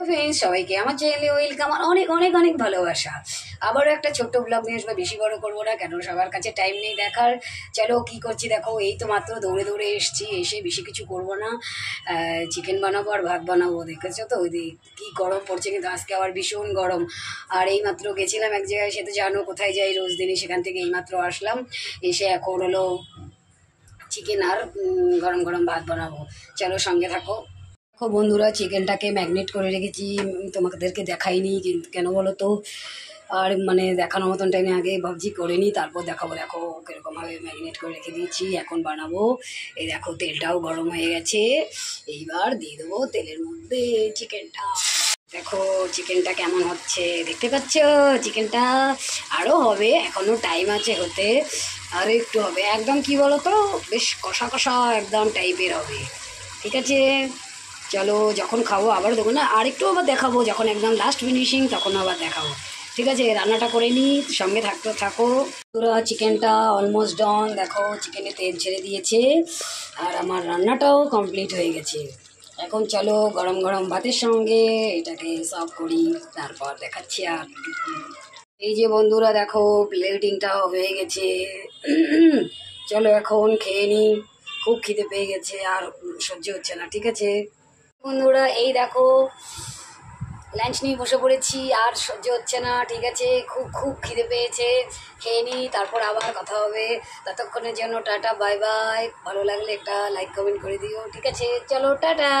Friends, সবাইকে আমার চ্যানেলে ওয়েলকাম। আমার অনেক অনেক অনেক ভালোবাসা। আবারও একটা ছোট্ট ব্লগ নিয়ে আসবো, বেশি বড় করবো না, কেন সবার কাছে টাইম নেই দেখার। চলো কি করছি দেখো, এই তো মাত্র দৌড়ে দৌড়ে এসছি, এসে বেশি কিছু করবো না, চিকেন বানাবো আর ভাত বানাবো। দেখেছো তো ওই কি গরম পড়ছে, কিন্তু আজকে আবার ভীষণ গরম। আর এই মাত্র গেছিলাম এক জায়গায়, সে তো জানো কোথায় যাই রোজ দিনই, সেখান থেকে এই মাত্র আসলাম। এসে এখন হলো চিকেন আর গরম গরম ভাত বানাবো। চলো সঙ্গে থাকো। দেখো বন্ধুরা, চিকেনটাকে ম্যাগনেট করে রেখেছি, তোমাদেরকে দেখাইনি কিন্তু, কেন বলো তো, আর মানে দেখানোর মতন টাইমে আগে ভাবছি করে নিই, তারপর দেখাবো। দেখো কীরকমভাবে ম্যাগনেট করে রেখে দিয়েছি, এখন বানাবো। এই দেখো তেলটাও গরম হয়ে গেছে, এইবার দিয়ে দেবো তেলের মধ্যে চিকেনটা। দেখো চিকেনটা কেমন হচ্ছে, দেখতে পাচ্ছ চিকেনটা? আরও হবে, এখনও টাইম আছে হতে, আরও একটু হবে। একদম কি বলো তো, বেশ কষা কষা একদম টাইপের হবে। ঠিক আছে, চলো যখন খাবো আবার দেবো না, আর একটু আবার দেখাবো, যখন একদম লাস্ট ফিনিশিং তখন আবার দেখাবো। ঠিক আছে, রান্নাটা করে নিই, সঙ্গে থাকতে থাকো। পুরো চিকেনটা অলমোস্ট ডন, দেখো চিকেনে তেল ছেড়ে দিয়েছে, আর আমার রান্নাটাও কমপ্লিট হয়ে গেছে। এখন চলো গরম গরম ভাতের সঙ্গে এটাকে সার্ভ করি, তারপর দেখাচ্ছি। আর এই যে বন্ধুরা দেখো, প্লেটিংটাও হয়ে গেছে। চলো এখন খেয়ে নিই, খুব খিদে পেয়ে গেছে, আর সহ্য হচ্ছে না। ঠিক আছে বন্ধুরা, এই দেখো লাঞ্চ নিয়ে বসে পড়েছি, আর সহ্য হচ্ছে না। ঠিক আছে, খুব খুব খিদে পেয়েছে, খেয়ে নিই, তারপর আবার কথা হবে। ততক্ষণের জন্য টাটা, বাই বাই। ভালো লাগলে একটা লাইক কমেন্ট করে দিও। ঠিক আছে, চলো টাটা।